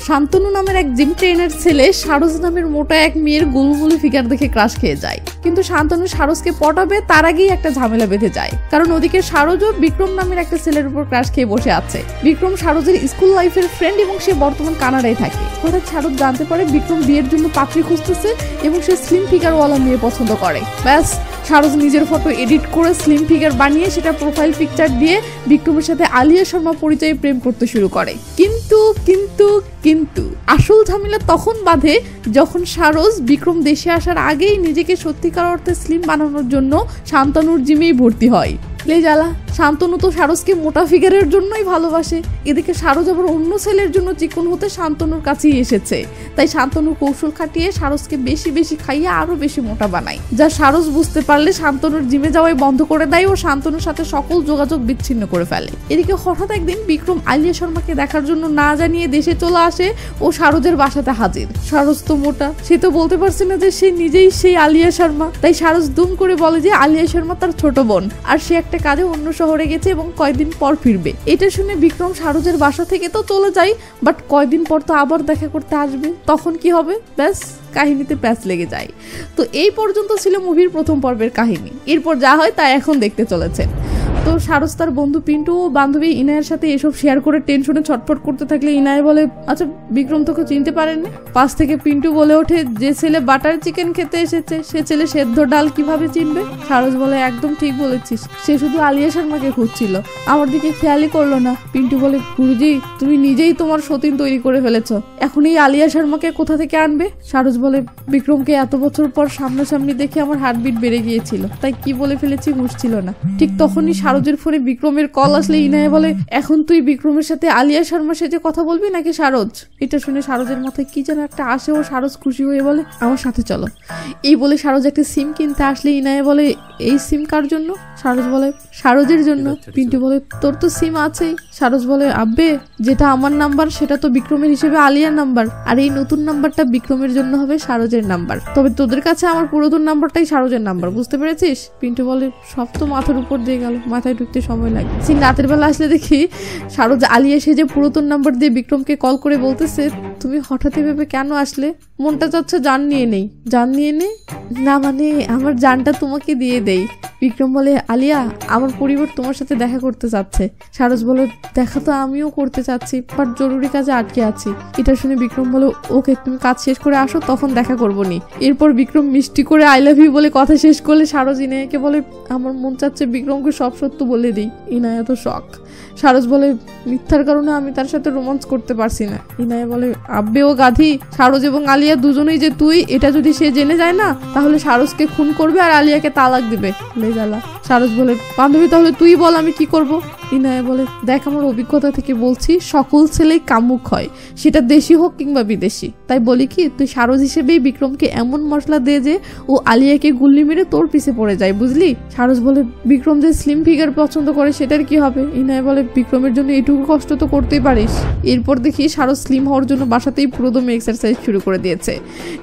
শান্তনু নামের এক gym trainer ছেলে সারস নামের মোটা এক মেয়ের গোলুমুলু ফিগার দেখে ক্রাশ খেয়ে যায়, কিন্তু শান্তনু সারসকে পটাবে তার আগেই একটা ঝামেলা বেঁধে যায়। কারণ ওদিকে সারজও বিক্রম নামের একটা ছেলের উপর ক্রাশ খেয়ে বসে আছে। বিক্রম সারজের স্কুল লাইফের ফ্রেন্ড এবং সে বর্তমান কানাডায় থাকে। হঠাৎ সারজ জানতে পারে বিক্রম বিয়ের জন্য পাত্রী খুঁজতেছে এবং সে স্লিম ফিগারওয়ালা মেয়ে পছন্দ করে। ব্যাস, সারজ নিজের ফটো এডিট করে স্লিম ফিগার বানিয়ে সেটা প্রোফাইল পিকচার দিয়ে বিক্রমের সাথে আলিয়া শর্মা পরিচয়ে প্রেম করতে শুরু করে। কিন্তু কিন্তু কিন্তু আসল ঝামেলা তখন বাঁধে যখন সারজ বিক্রম দেশে আসার আগেই নিজেকে সত্যিকার অর্থে স্লিম বানানোর জন্য শান্তনুর জিমেই ভর্তি হয়। জ্বালা, শান্তনু তো সারজকে মোটা ফিগারের জন্যই ভালোবাসে, এদিকে সারজ আবার অন্য ছেলের জন্য চিকন হতে শান্তনুর কাছেই এসেছে। তাই শান্তনু কৌশল খাটিয়ে সারজকে বেশি বেশি খাইয়ে আরো বেশি মোটা বানায়, যা সারজ বুঝতে পারলে শান্তনুর জিমে যাওয়াই বন্ধ করে দেয় ও শান্তনুর সাথে সকল যোগাযোগ বিচ্ছিন্ন করে ফেলে। এদিকে হঠাৎ একদিন বিক্রম আলিয়া শর্মাকে দেখার জন্য না জানিয়ে দেশে চলে আসে ও সারজের বাসাতে হাজির। সারজ তো মোটা, সে তো বলতে পারছে না যে সে নিজেই সেই আলিয়া শর্মা। তাই সারজ দুম করে বলে যে আলিয়া শর্মা তার ছোট বোন, আর সে একটা কাজে অন্য শহরে গেছে এবং কয়েকদিন পর ফিরবে। এটা শুনে বিক্রম সারজের বাসা থেকে তো চলে যায়, বাট কয়েকদিন পর তো আবার দেখা করতে আসবে, তখন কি হবে? ব্যাস, কাহিনীতে প্যাচ লেগে যায়। তো এই পর্যন্ত ছিল মুভির প্রথম পর্বের কাহিনী। এরপর যা হয় তা এখন দেখতে চলেছেন। তো সারস তার বন্ধু পিন্টু ও বান্ধবী ইনায়ের সাথে এসব শেয়ার করে টেনশনে ছটফট করতে থাকলে ইনায় বলে, আচ্ছা বিক্রম তোকে চিনতে পারেননি? পাশ থেকে পিন্টু বলে ওঠে, যে ছেলে বাটার চিকেন খেতে এসেছে সে ছেলে সেদ্ধ ডাল কিভাবে চিনবে? সারস বলে, একদম ঠিক বলেছিস, সে শুধু আলিয়া শর্মাকে খুঁজছিল, আমার দিকে খেয়ালই করলো না। পিন্টু বলে, গুরুজি তুমি নিজেই তোমার সতীন তৈরি করে ফেলেছ, এখন এই আলিয়া শর্মাকে কোথা থেকে আনবে? সারস বলে, বিক্রমকে এত বছর পর সামনাসামনি দেখে আমার হার্টবিট বেড়ে গিয়েছিল, তাই কি বলে ফেলেছি বুঝছিল না। ঠিক তখনই সারজের ফোনে বিক্রমের কল আসলে ইনায় বলে, এখন তুই বিক্রমের সাথে আলিয়া শর্মা সেজে কথা বলবি নাকি সারজ? এটা শুনে সারজের মাথায় কি যেন একটা আসে ও সারজ খুশি হয়ে বলে, আমার সাথে চলো। এই বলে সারজ একটা সিম কিনতে আসলে ইনায় বলে, এই সিম কার জন্য? সারজ বলে, সারজের জন্য। পিন্টু বলে, তোর তো সিম আছেই। সারজ বলে, আব্বে যেটা আমার নাম্বার সেটা তো বিক্রমের হিসেবে আলিয়ার নাম্বার, আর এই নতুন নাম্বারটা বিক্রমের জন্য হবে সারজের নাম্বার, তবে তোদের কাছে আমার পুরাতন নাম্বারটাই সারজের নাম্বার, বুঝতে পেরেছিস? পিন্টু বলে, সব তো মাথার উপর দিয়ে গেল, মাথায় ঢুকতে সময় লাগে। সিন রাতের বেলা আসলে দেখি সারজ আলিয়া সে যে পুরাতন নাম্বার দিয়ে বিক্রমকে কল করে বলতেছে, তুমি হঠাৎ এভাবে কেন আসলে? মনটা চাচ্ছে জান নিয়ে নেই। জান নিয়ে নে? না মানে আমার জানটা তোমাকে দিয়ে দেই। বিক্রম বলে, আলিয়া আমার পরিবার তোমার সাথে দেখা করতে চাচ্ছে। সারজ বলে, দেখা তো আমিও করতে চাচ্ছি, বাট জরুরি কাজে আটকে আছি। এটা শুনে বিক্রম বলে, ওকে তুমি কাজ শেষ করে আসো, তখন দেখা করবো নি। এরপর বিক্রম মিষ্টি করে আই লাভ ইউ বলে কথা শেষ করলে সারজ ইনায়াকে বলে, আমার মন চাচ্ছে বিক্রমকে সব সত্য বলে দিই। ইনায়া তো শখ। সারজ বলে, মিথ্যার কারণে আমি তার সাথে রোমান্স করতে পারছি না। ইনায়া বলে, আব্বে ও গাধি, সারজ এবং আলিয়া দুজনেই যে তুই, এটা যদি সে জেনে যায় না তাহলে সারজকে খুন করবে আর আলিয়াকে তালাক দিবে। লেজালা। সারজ বলে, বান্ধবী তাহলে তুই বল আমি কি করব? ইনায়া বলে, দেখ আমার অভিজ্ঞতা থেকে বলছি, সকল ছেলেই কামুক হয়, সেটা দেশি হোক কিংবা বিদেশি। তাই বলি কি, তুই সারজ হিসেবেই বিক্রমকে এমন মশলা দে যে ও আলিয়াকে গুল্লি মেরে তোর পিছে পড়ে যায়, বুঝলি? সারজ বলে, বিক্রম যে স্লিম ফিগার পছন্দ করে সেটার কি হবে? ইনায়া বলে, বিক্রমের জন্য এটুকু কষ্ট তো করতেই পারিস। এরপর দেখি সারজ স্লিম হওয়ার জন্য বাসাতেই পুরোদমে এক্সারসাইজ শুরু করে দিয়েছে,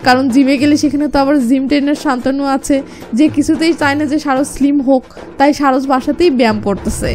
কারণ জিমে গেলে সেখানে তো আবার জিম ট্রেনার শান্তনু আছে, যে কিছুতেই চায় না যে সারজ স্লিম হোক, তাই সারজ বাসাতেই ব্যায়াম করতেছে।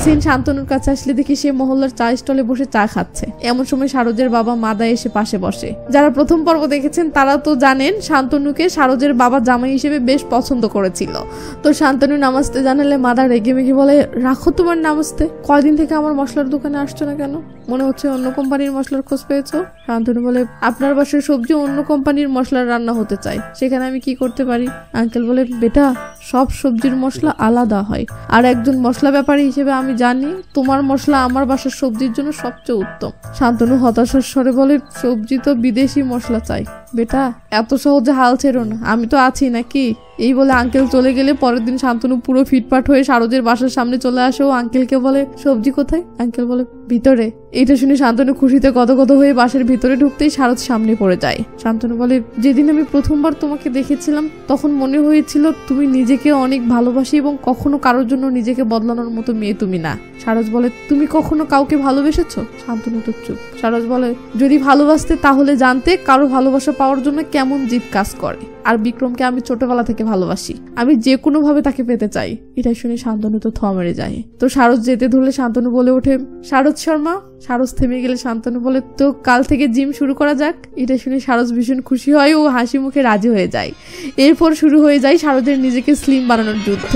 সিন শান্তনুর কাছে আসলে দেখি সে মহল্লার চা স্টলে বসে চা খাচ্ছে। এমন সময় সারজের বাবা মাদা এসে পাশে বসে। যারা প্রথম পর্ব দেখেছেন তারা তো জানেন শান্তনুকে সারজের বাবা জামাই হিসেবে বেশ পছন্দ করেছিল। তো শান্তনু নামাজতে জানালে মাদা রেগে মেগে বলে, রাখো তোমার নামাজতে, কয়দিন থেকে আমার মশলার দোকানে আসছো না কেন? মনে হচ্ছে অন্য কোম্পানির মশলার খোঁজ পেয়েছো। শান্তনু বলে, আপনার বাসার সবজি অন্য কোম্পানির মশলার রান্না হতে চাই, সেখানে আমি কি করতে পারি? আঙ্কেল বলে, বেটা সব সবজির মশলা আলাদা হয়, আর একজন মশলা ব্যাপারী হিসেবে আমি জানি তোমার মশলা আমার বাসার সবজির জন্য সবচেয়ে উত্তম। শান্তনু হতাশার স্বরে বলে, সবজি তো বিদেশি মশলা চাই। বেটা এত সহজে হাল ছেড়ো না, আমি তো আছি নাকি? এই বলে আঙ্কেল চলে গেলে পরের দিন শান্তনু পুরো ফিটফাট হয়ে সারজের বাসার সামনে চলে আসে ও আঙ্কেলকে বলে, সবজি কোথায়? আঙ্কেল বলে, ভিতরে। এটা শুনে শান্তনু খুশিতে গদগদ হয়ে বাসার ভিতরে ঢুকতেই সারজ সামনে পড়ে যায়। শান্তনু বলে, যেদিন আমি প্রথমবার তোমাকে দেখেছিলাম তখন মনে হয়েছিল তুমি নিজেকে অনেক ভালোবাসি এবং কখনো কারোর জন্য নিজেকে বদলানোর মতো মেয়ে তুমি না। সারজ বলে, তুমি কখনো কাউকে ভালোবেসেছো? শান্তনু তো চুপ। সারস বলে যদি ভালোবাসতে তাহলে জানতে কারো ভালোবাসা পাওয়ার জন্য কেমন জিদ কাজ করে। আর বিক্রমকে আমি ছোটবেলা থেকে ভালোবাসি, আমি যে কোনো ভাবে তাকে পেতে চাই। এটা শুনে শান্তনু তো থ মেরে যায়। তো সারস যেতে ধরলে শান্তনু বলে ওঠে সারস শর্মা। সারস থেমে গেলে শান্তনু বলে তো কাল থেকে জিম শুরু করা যাক। এটা শুনে সারস ভীষণ খুশি হয় ও হাসি মুখে রাজি হয়ে যায়। এরপর শুরু হয়ে যায় সারসের নিজেকে স্লিম বানানোর যুদ্ধ।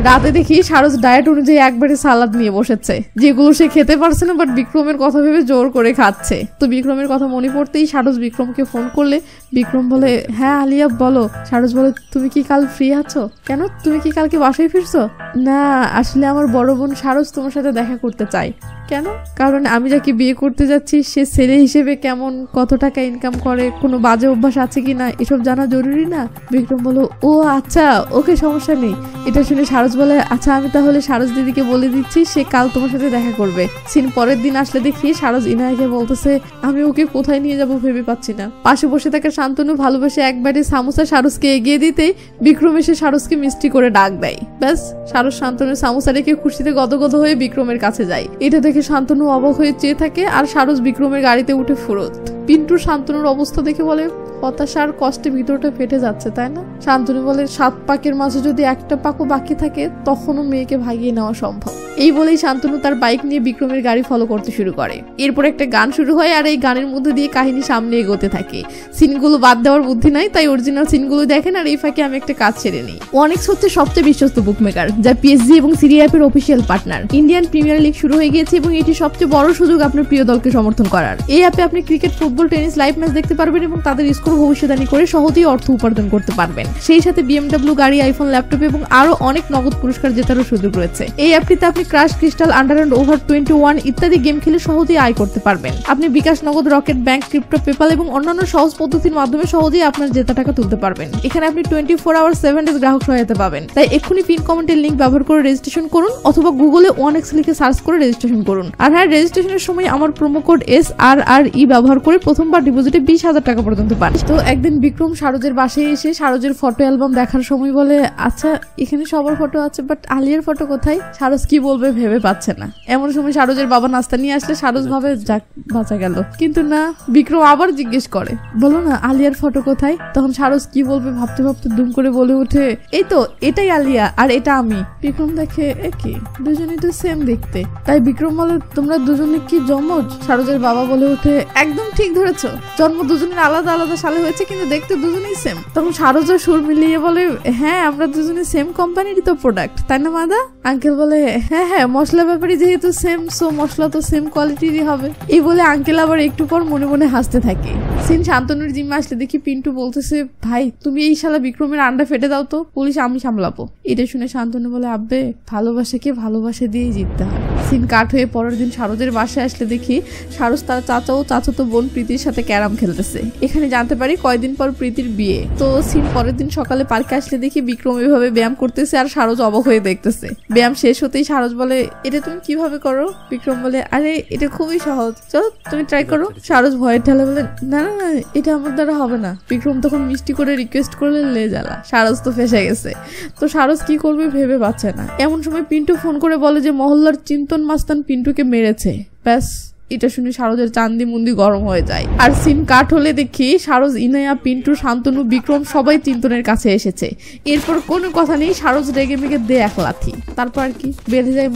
রাতে দেখি সারস ডায়েট অনুযায়ী একবারে সালাদ নিয়ে বসেছে, যেগুলো সে খেতে পারছে না, বাট বিক্রমের কথা ভেবে জোর করে খাচ্ছে। তো বিক্রমের কথা মনে পড়তেই সারস বিক্রমকে ফোন করলে বিক্রম বলে হ্যাঁ আলিয়া বলো। সারস বলে তুমি কি কাল ফ্রি আছো? কেন, তুমি কি কালকে বাসায় ফিরছো? না আসলে আমার বড় বোন সারস তোমার সাথে দেখা করতে চাই। কেন? কারণ আমি যাকে বিয়ে করতে যাচ্ছি সে ছেলে হিসেবে কেমন, কত টাকা ইনকাম করে, কোনো বাজে অভ্যাস আছে কিনা এসব জানা জরুরি না। বিক্রম বলো ও আচ্ছা ওকে, সমস্যা নেই। এটা শুনে সারস বলে আচ্ছা আমি তাহলে সারস দিদিকে বলে দিচ্ছি সে কাল তোমার সাথে দেখা করবে। সিন পরের দিন আসলে দেখি সারস ইনায়াকে বলতেছে আমি ওকে কোথায় নিয়ে যাব ভেবে পাচ্ছি না। পাশে বসে থাকা শান্তনু ভালোবেসে একবারে সামোসা সারসকে এগিয়ে দিতে বিক্রম এসে সারসকে মিষ্টি করে ডাক দেয়। ব্যাস সারস শান্তনুর সামোসা রেখে খুশিতে গদগদ হয়ে বিক্রমের কাছে যায়। এটা দেখে শান্তনু অবাক হয়ে চেয়ে থাকে আর সারস বিক্রমের গাড়িতে উঠে ফুরত। পিন্টু শান্তনুর অবস্থা দেখে বলে হতাশার কষ্টে ভিতরটা ফেটে যাচ্ছে তাই না? শান্তনু বলে 7 পাকের মাঝে যদি একটা পাকও বাকি থাকে তখনও মেয়েকে ভাগিয়ে নেওয়া সম্ভব। এই বলেই শান্তনু তার বাইক নিয়ে বিক্রমের গাড়ি ফলো করতে শুরু করে। এরপর একটা গান শুরু হয় আর এই গানের মধ্যে দিয়ে কাহিনী সামনে এগোতে থাকে। সিনগুলো বাদ দেওয়ার বুদ্ধি নাই, তাই অরিজিনাল সিনগুলো দেখেন আর এই ফাঁকে আমি একটা কাজ ছেড়ে নিই। ওয়ানেক্স হচ্ছে সবচেয়ে বিশ্বস্ত বুকমেকার, যা পিএসজি এবং সিরিয়া অ্যাপের official partner. Indian premier league শুরু হয়ে গিয়েছে এবং এটি সবচেয়ে বড় সুযোগ আপনার প্রিয় দলকে সমর্থন করার। এই অ্যাপে আপনি cricket, football, tennis live match দেখতে পারবেন এবং তাদের স্কোর ভবিষ্যদ্বাণী করে সহজেই অর্থ উপার্জন করতে পারবেন। সেই সাথে BMW গাড়ি, আইফোন, ল্যাপটপ এবং আরো অনেক নগদ পুরস্কার জেতারও সুযোগ রয়েছে। এই অ্যাপটিতে আপনি crash, crystal, under and over 21 ইত্যাদি গেম খেলে সহজেই আয় করতে পারবেন। আপনি বিকাশ, নগদ, রকেট, ব্যাংক, ক্রিপ্টো, পেপাল এবং অন্যান্য সহজ পদ্ধতির মাধ্যমে সহজেই আপনার জেতা টাকা তুলতে পারবেন। এখানে আপনি 24 আওয়ার 7 ডেজ গ্রাহক সহায়তা পাবেন। তাই এক্ষুনি পিন কমেন্টের লিংক ব্যবহার করে রেজিস্ট্রেশন করুন অথবা গুগলে ওয়ানেক্স লিখে সার্চ করে রেজিস্ট্রেশন করুন। আর হ্যাঁ, রেজিস্ট্রেশনের সময় আমার প্রোমো কোড SRRE ব্যবহার করে প্রথমবার ডিপোজিটে 20,000 টাকা পর্যন্ত পান। তো একদিন বিক্রম সারজের বাসায় এসে সারজের ফটো অ্যালবাম দেখার সময় বলে আচ্ছা এখানে সবার ফটো আছে বাট আলিয়ার ফটো কোথায়? সারজ কি বলবে ভেবে পাচ্ছে না। এমন সময় সারজের বাবা নাস্তা নিয়ে আসলে সারজ ভাবে যাক বাঁচা গেল, কিন্তু না, বিক্রম আবার জিজ্ঞেস করে বলো না আলিয়ার ফটো কোথায়? তখন সারজ কি বলবে ভাবতে ভাবতে দুম করে বলে ওঠে এই তো, এটাই আলিয়া আর এটা আমি। বিক্রম দেখে একই, দুজনেই তো সেম দেখতে। তাই বিক্রম বলে তোমরা দুজনে কি জমজ? সারজের বাবা বলে ওঠে একদম ঠিক ধরেছো, জন্ম দুজনের আলাদা আলাদা সালে হয়েছে কিন্তু দেখতে দুজনেই সেম। তখন সারজা সুর মিলিয়ে বলে হ্যাঁ আমরা দুজনে সেম কোম্পানিরই তো প্রোডাক্ট, তাই না মাদা? আঙ্কেল বলে হ্যাঁ হ্যাঁ, মশলা ব্যাপারে যেহেতু সেম সো মশলা তো সেম কোয়ালিটিরই হবে। এই বলে আঙ্কেল আবার একটু পর মনে মনে হাসতে থাকে। সিন শান্তনুর জিম্মে আসলে দেখি পিন্টু বলতেছে ভাই তুমি এই শালা বিক্রমের আন্ডা ফেটে দাও তো, পুলিশ আমি সামলাবো। এটা শুনে শান্তনু বলে আব্বে ভালোবাসাকে ভালোবাসা দিয়েই জিততে হয়। সিন কাট হয়ে পরের দিন সারজের বাসায় আসলে দেখি সারজ তার চাচা ও চাচাতো বোন প্রীতির সাথে ক্যারাম খেলতেছে। এখানে জানতে পারি কয়দিন পর প্রীতির বিয়ে। তো সিন পরের দিন সকালে পার্কে আসলে দেখি বিক্রম এভাবে ব্যায়াম করতেছে আর সারজ অবাক হয়ে দেখতেছে। ব্যায়াম শেষ হতেই সারজ বলে এটা তুমি কিভাবে করো? বিক্রম বলে আরে এটা খুবই সহজ, চলো তুমি ট্রাই করো। সারজ ভয়ের ঠেলে বলে না না না এটা আমার দ্বারা হবে না। বিক্রম তখন মিষ্টি করে রিকোয়েস্ট করলে লে জ্বালা, সারজ তো ফেসে গেছে। তো সারজ কি করবে ভেবে পাচ্ছে না। এমন সময় পিন্টু ফোন করে বলে যে মহল্লার চিন্তন মাস্তান পিন্টুকে মেরেছে। ব্যাস এটা শুনে সারজের চান্দি মুন্দি গরম হয়ে যায়। আর সিন কাট হলে দেখি সারজ, ইনায়া, পিন্টু, শান্তনু, বিক্রম সবাই চিন্তনের কাছে এসেছে। এরপর কোনো কথা নেই, সারজ রেগে মেগে দে এক লাথি। তারপর আর কি বেঁধে যায়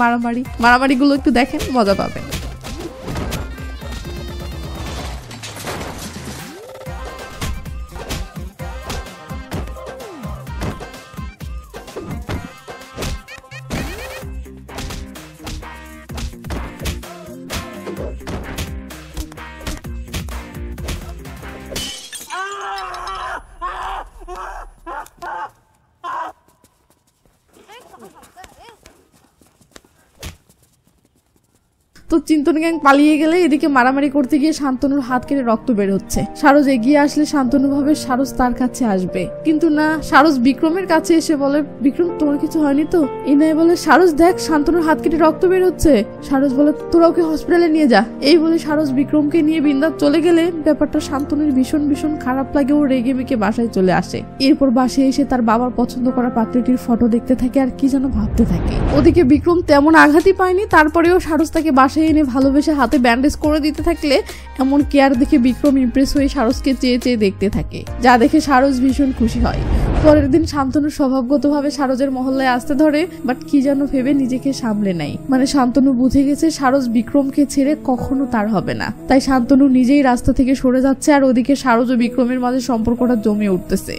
মারামারি গুলো একটু দেখেন, মজা পাবেন। তো চিন্তন গ্যাং পালিয়ে গেলে এদিকে মারামারি করতে গিয়ে শান্তনুর হাত কেটে রক্ত বের হচ্ছে। সারস এগিয়ে আসলে শান্তনু ভাবে সারস তার কাছে আসবে, কিন্তু না, সারস বিক্রমের কাছে এসে বলে বিক্রম তোমার কিছু হয়নি তো? ইনায় বলে সারস দেখ শান্তনুর হাত কেটে রক্ত বের হচ্ছে। সারস বলে তোরা ওকে হসপিটালে নিয়ে যা। এই বলে সারস বিক্রমকে নিয়ে বিন্দাস চলে গেলে ব্যাপারটা শান্তনুর ভীষণ ভীষণ খারাপ লাগে। ও রেগে মেগে বাসায় চলে আসে। এরপর বাসায় এসে তার বাবার পছন্দ করা পাত্রটির ফটো দেখতে থাকে আর কি যেন ভাবতে থাকে। ওদিকে বিক্রম তেমন আঘাতই পায়নি, তারপরেও সারস তাকে বাসায় এনে ভালোবেসে হাতে ব্যান্ডেজ করে দিতে থাকলে এমন কেয়ার দেখে বিক্রম ইমপ্রেস হয়ে সারসকে চেয়ে চেয়ে দেখতে থাকে, যা দেখে সারস ভীষণ খুশি হয়। পরের দিন শান্তনু স্বভাবগতভাবে সারসের মহল্লায় আসতে ধরে, বাট কি যেন ভেবে নিজেকে সামলে নেয়। মানে শান্তনু বুঝে গেছে সারস বিক্রমকে ছেড়ে কখনো তার হবে না, তাই শান্তনু নিজেই রাস্তা থেকে সরে যাচ্ছে। আর ওদিকে সারস ও বিক্রমের মাঝে সম্পর্কটা জমে উঠতেছে।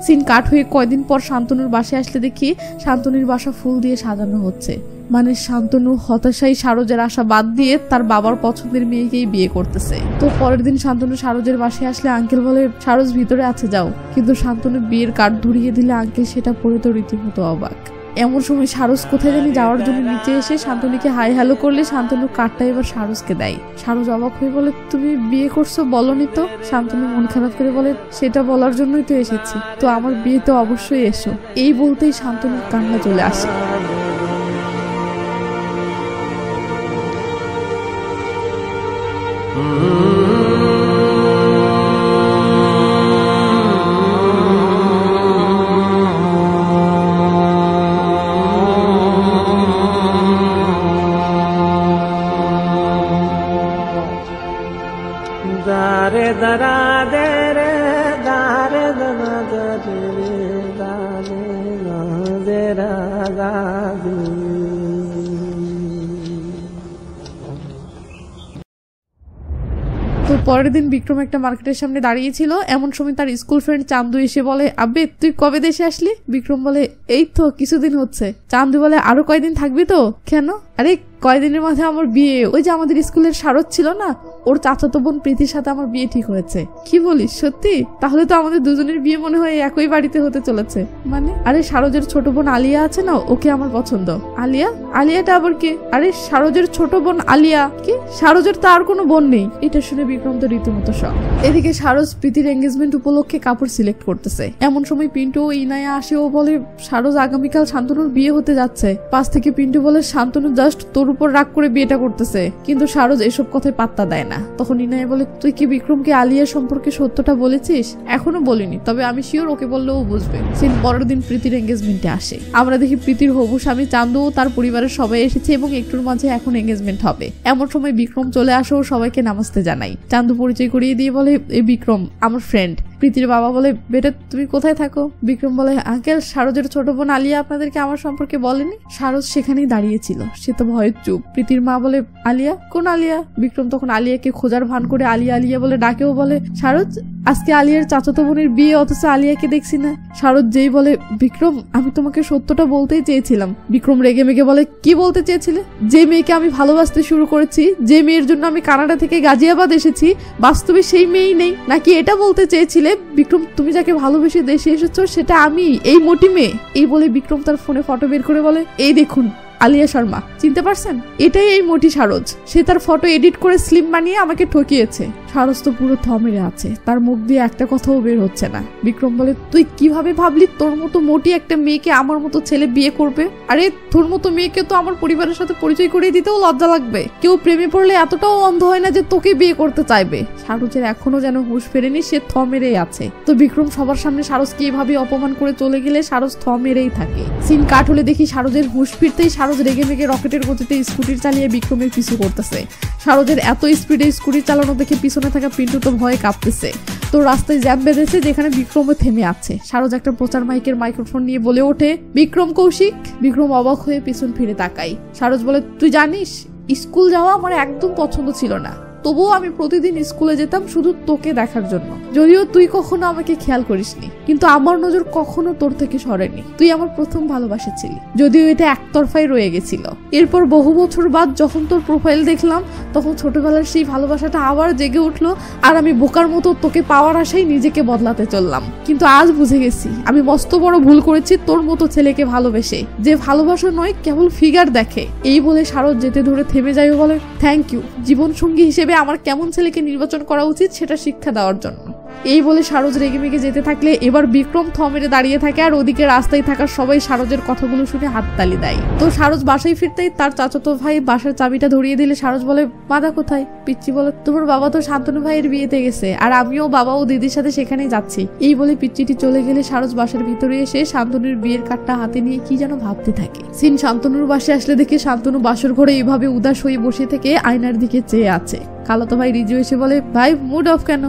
সিন কাট হয়ে কয়দিন পর শান্তনুর বাসায় আসলে দেখি শান্তনুর বাসা ফুল দিয়ে সাজানো হচ্ছে। মানে শান্তনু হতাশায় সারজের আশা বাদ দিয়ে তার বাবার পছন্দের মেয়েকেই বিয়ে করতেছে। তো পরের দিন শান্তনু সারজের বাসায় আসলে আঙ্কেল বলে সারজ ভিতরে আছে যাও, কিন্তু শান্তনু বিয়ের কার্ড ধরিয়ে দিলে আঙ্কেল সেটা পড়ে তো রীতিমতো অবাক। এমন সময় সারস কোথায় জানি যাওয়ার জন্য নিচে এসে শান্তনুকে হাই হ্যালো করলে শান্তনু কার্ডটা এবার সারসকে দেয়। সারস অবাক হয়ে বলে তুমি বিয়ে করছো বলনি তো? শান্তনু মন খারাপ করে বলে সেটা বলার জন্যই তো এসেছি, তো আমার বিয়ে তো অবশ্যই এসো। এই বলতেই শান্তনুর কান্না চলে আসে। দারে দারা দে রে দারে দারা দে রে দারে দে রা দে। তো পরের দিন বিক্রম একটা মার্কেটের সামনে দাঁড়িয়েছিল। এমন সময় তার স্কুল ফ্রেন্ড চান্দু এসে বলে আবে তুই কবে দেশে আসলি? বিক্রম বলে এই তো কিছুদিন হচ্ছে। চান্দু বলে আরো কয়দিন থাকবি তো? কেন? আরে কয়দিনের মাঝে আমার বিয়ে, ওই যে আমাদের স্কুলের শারদ ছিল না, ওর চাচাতো বোন প্রীতির সাথে আমার বিয়ে ঠিক হয়েছে। কি বলিস সত্যি? তাহলে তো আমাদের দুজনের বিয়ে মনে হয় একই বাড়িতে হতে চলেছে। মানে আরে সারজের ছোট বোন আলিয়া আছে না, ওকে আমার পছন্দ। আলিয়া? আলিয়াটা আবার কে? আরে সারজের ছোট বোন আলিয়া। কি? সারজের তো আর কোনো বোন নেই। এটা শুনে বিক্রম তো রীতিমতো শক। এদিকে সারজ প্রীতির এঙ্গেজমেন্ট উপলক্ষে কাপড় সিলেক্ট করতেছে। এমন সময় পিন্টু ও ইনায়া আসে। ও বলে সারজ আগামীকাল শান্তনুর বিয়ে হতে যাচ্ছে। পাশ থেকে পিন্টু বলে শান্তনু জাস্ট তোর উপর রাগ করে বিয়েটা করতেছে, কিন্তু সারজ এসব কথায় পাত্তা দেয় না। তখন ইনায়া বলে তুই কি বিক্রমকে আলিয়া সম্পর্কে সত্যটা বলেছিস? এখনো বলিনি, তবে আমি শিওর ওকে বললেও বুঝবে। সিন পরের দিন প্রীতির এঙ্গেজমেন্টে আসে। আমরা দেখি প্রীতির হবু স্বামী চান্দু ও তার পরিবারের সবাই এসেছে এবং একটুর মাঝে এখন এঙ্গেজমেন্ট হবে। এমন সময় বিক্রম চলে আসে ও সবাইকে নামাজতে জানাই। চান্দু পরিচয় করিয়ে দিয়ে বলে এই বিক্রম আমার ফ্রেন্ড। প্রীতির বাবা বলে বেটা তুমি কোথায় থাকো? বিক্রম বলে আঙ্কেল সারজের ছোট বোন আলিয়া আপনাদেরকে আমার সম্পর্কে বলেনি। সারজ সেখানেই দাঁড়িয়েছিল, সে তো ভয়ে চুপ। প্রীতির মা বলে আলিয়া? কোন আলিয়া? বিক্রম তখন আলিয়াকে খোঁজার ভান করে আলিয়া আলিয়া বলে ডাকেও বলে সারজ আজকে আলিয়ার চাচাতো বোনের বিয়ে, অথচ আলিয়াকে দেখছি না। সারজ যেই বলে বিক্রম আমি তোমাকে সত্যটা বলতেই চেয়েছিলাম। বিক্রম রেগে মেগে বলে কি বলতে চেয়েছিলে? যে মেয়েকে আমি ভালোবাসতে শুরু করেছি, যে মেয়ের জন্য আমি কানাডা থেকে গাজিয়াবাদ এসেছি, বাস্তবে সেই মেয়েই নেই নাকি এটা বলতে চেয়েছিলে? বিক্রম তুমি যাকে ভালোবেসে দেশে এসেছো সেটা আমি, এই মোটি মেয়ে। এই বলে বিক্রম তার ফোনে ফটো বের করে বলে এই দেখুন আলিয়া শর্মা, চিনতে পারছেন? এটাই এই মোটি সারজ। সে তার ফটো এডিট করে স্লিম বানিয়ে আমাকে ঠকিয়েছে। সারজ তো পুরো থমেরে আছে, তার মুখ দিয়ে একটা কথাও বের হচ্ছে না। বিক্রম বলে তুই কিভাবে ভাবলি তোর মতো মোটি একটা মেয়েকে আমার মতো ছেলে বিয়ে করবে? আরে তোর মতো মেয়েকে তো আমার পরিবারের সাথে পরিচয় করিয়ে দিতেও লজ্জা লাগবে। কেউ প্রেমে পড়লে এতটাও অন্ধ হয় না যে তোকে বিয়ে করতে চাইবে। সারজের এখনো যেন হুঁশ ফেরেনি, সে থমেরেই আছে। তো বিক্রম সবার সামনে সারজকে এভাবে অপমান করে চলে গেলে সারজ থমেরেই থাকে। সিন কাট হলে দেখি সারজের হুঁশ ফিরতেই সারজ রেগে মেগে রকেটের গতিতে স্কুটির চালিয়ে বিক্রমের পিছু করতেছে। সারজের এত স্পিডে স্কুটি চালানো দেখে পিছনে থাকা পিন্টু তো ভয়ে কাঁপতেছে। তো রাস্তায় জ্যাম বেঁধেছে যেখানে বিক্রমও থেমে আছে। সারজ একটা প্রচার মাইকের মাইক্রোফোন নিয়ে বলে ওঠে বিক্রম কৌশিক। বিক্রম অবাক হয়ে পিছন ফিরে তাকাই। সারজ বলে তুই জানিস স্কুল যাওয়া আমার একদম পছন্দ ছিল না, তবুও আমি প্রতিদিন স্কুলে যেতাম শুধু তোকে দেখার জন্য। যদিও তুই কখনো আমাকে খেয়াল করিসনি, কিন্তু আমার নজর কখনো তোর থেকে সরেনি। তুই আমার প্রথম ভালোবাসা ছিলি, যদিও এটা একতরফাই রয়ে গেছিল। এরপর বহু বছর বাদ যখন তোর প্রোফাইল দেখলাম, তখন ছোটবেলার সেই ভালোবাসাটা আবার জেগে উঠলো, আর আমি বোকার মতো তোকে পাওয়ার আশায় নিজেকে বদলাতে চললাম। কিন্তু আজ বুঝে গেছি আমি মস্ত বড় ভুল করেছি তোর মতো ছেলেকে ভালোবেসে, যে ভালোবাসা নয় কেবল ফিগার দেখে। এই বলে শারদ যেতে ধরে থেমে যায়, বলে থ্যাংক ইউ জীবন সঙ্গী হিসেবে আমার কেমন ছেলেকে নির্বাচন করা উচিত সেটা শিক্ষা দেওয়ার জন্য। এই বলে শারদ রেগে মেগে যেতে থাকলে এবার বিক্রম থ মেরে দাঁড়িয়ে থাকে, আর ওদিকে রাস্তায় থাকা সবাই শারদের কথাগুলো শুনে হাততালি দেয়। তো শারদ বাসায় ফিরতেই তার চাচাতো ভাই বাসার চাবিটা ধরিয়ে দিলে শারদ বলে মাদা কোথায়? পিচ্চি বলে তোমার বাবা তো শান্তনু ভাইয়ের বিয়েতে গেছে, আর আমিও বাবা ও দিদির সাথে সেখানেই যাচ্ছি। এই বলে পিচ্চিটি চলে গেলে শারদ বাসার ভিতরে এসে শান্তনুর বিয়ের কার্ডটা হাতে নিয়ে কি যেন ভাবতে থাকে। সিন শান্তনুর বাসায় আসলে দেখে শান্তনু বাসর ঘরে এভাবে উদাস হয়ে বসে থেকে আয়নার দিকে চেয়ে আছে। খালাতো ভাই রিজু এসে বলে ভাই মুড অফ কেন?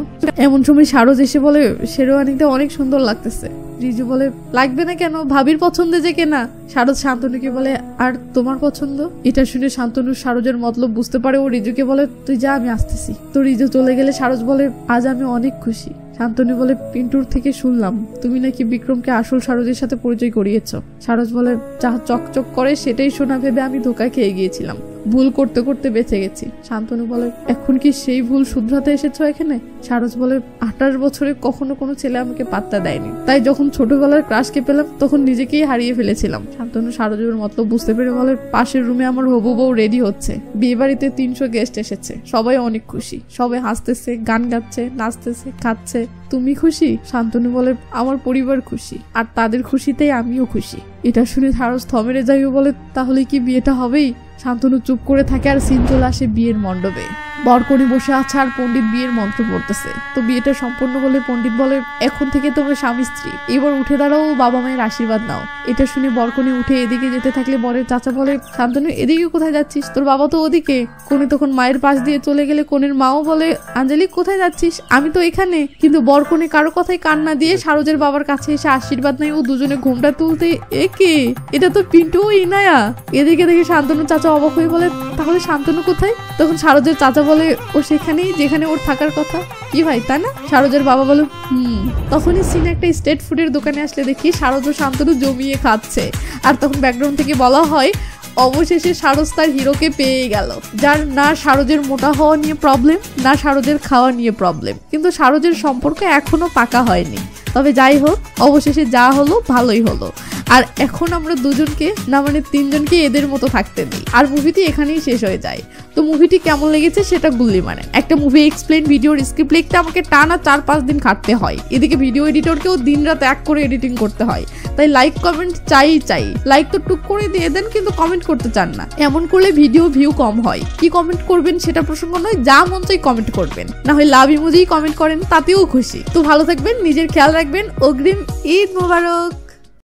এমন সময় শারদ এসে বলে শেরওয়ানিতে অনেক সুন্দর লাগতেছে। রিজু বলে লাগবে না কেন, ভাবির পছন্দে যে কেনা। শারদ শান্তনুকে বলে আর তোমার পছন্দ? এটা শুনে শান্তনু শারদের মতলব বুঝতে পারে, ও রিজুকে বলে তুই যা আমি আসতেছি। তো রিজু চলে গেলে শারদ বলে আজ আমি অনেক খুশি। শান্তনু বলে পিন্টুর থেকে শুনলাম তুমি নাকি বিক্রমকে আসল শারদের সাথে পরিচয় করিয়েছ। শারদ বলে যা চকচক করে সেটাই শোনা ভেবে আমি ধোকা খেয়ে গিয়েছিলাম, ভুল করতে করতে বেঁচে গেছি। শান্তনু বলে এখন কি সেই ভুল শুধরাতে এসেছো এখানে? শারদ বলে 28 বছরে কখনো কোনো ছেলে আমাকে পাত্তা দেয়নি, তাই যখন ছোটবেলার ক্রাশকে পেলাম তখন নিজেকেই হারিয়ে ফেলেছিলাম। শান্তনু শারদের মতলব বুঝতে পেরে বলে পাশের রুমে আমার হবু বউ রেডি হচ্ছে, বিয়ে বাড়িতে 300 গেস্ট এসেছে, সবাই অনেক খুশি, সবাই হাসতেছে, গান গাচ্ছে, নাচতেছে, খাচ্ছে। তুমি খুশি? শান্তনু বলে আমার পরিবার খুশি, আর তাদের খুশিতেই আমিও খুশি। এটা শুনে শারদ থমেরে যাইও বলে তাহলে কি বিয়েটা হবেই? শান্তনু চুপ করে থাকে, আর সিন চলে আসে বিয়ের মণ্ডপে। বরকনে বসে আছে আর পণ্ডিত বিয়ের মন্ত্র পড়তেছে। তো বিয়েটা সম্পূর্ণ হলে পণ্ডিত বলে এখন থেকে তোমরা স্বামী স্ত্রী, এবার উঠে দাঁড়াও, বাবা মায়ের আশীর্বাদ নাও। এটা শুনে বরকনে উঠে এদিকে যেতে থাকলে বরের চাচা বলে শান্তনু এদিকে কোথায় যাচ্ছিস, তোর বাবা তো ওদিকে। কোনে তখন মায়ের পাশ দিয়ে চলে গেলে কোনের মাও বলে আঞ্জলি কোথায় যাচ্ছিস, আমি তো এখানে। কিন্তু বরকনে কারো কথাই কান না দিয়ে শারদের বাবার কাছে এসে আশীর্বাদ নেয়। ও দুজনে ঘুমটা তুলতে এ কে, এটা তো পিন্টু ও ইনায়া। এদিকে দেখে শান্তনু চাচা অবাক হয়ে বলে তাহলে শান্তনু কোথায়? তখন শারদের চাচা বলে ও সেখানেই যেখানে ওর থাকার কথা। কি ভাই তা না? শারদের বাবা বলে তখনই সিন একটা স্ট্রিট ফুডের দোকানে আসলে দেখি শারদ ও শান্তনু জমিয়ে খাচ্ছে, আর তখন ব্যাকগ্রাউন্ড থেকে বলা হয় অবশেষে শারদ তার হিরোকে পেয়ে গেল, যার না শারদের মোটা হওয়া নিয়ে প্রবলেম, না শারদের খাওয়া নিয়ে প্রবলেম, কিন্তু শারদের সম্পর্ক এখনো পাকা হয়নি। তবে যাই হোক, অবশেষে যা হলো ভালোই হলো। আর এখন আমরা দুজনকে না মানে 3 জনকে এদের মতো থাকতে দিই, আর মুভিটি এখানেই শেষ হয়ে যায়। তো মুভিটি কেমন লেগেছে সেটা গুল্লি মানে একটা মুভি এক্সপ্লেন ভিডিওর স্ক্রিপ্ট লিখতে আমাকে টানা 4-5 দিন খাটতে হয়, এদিকে ভিডিও এডিটরকেও দিন রাত এক করে এডিটিং করতে হয়। তাই লাইক কমেন্ট চাই, লাইক তো টুক করে দিয়ে দেন, কিন্তু কমেন্ট করতে চান না। এমন করলে ভিডিও ভিউ কম হয়। কি কমেন্ট করবেন সেটা প্রসঙ্গ নয়, যা মন চাই কমেন্ট করবেন, না হয় লাভ ইমোজি কমেন্ট করেন, তাতেও খুশি। তো ভালো থাকবেন, নিজের খেয়াল রাখবেন, অগ্রিম ঈদ মোবারক।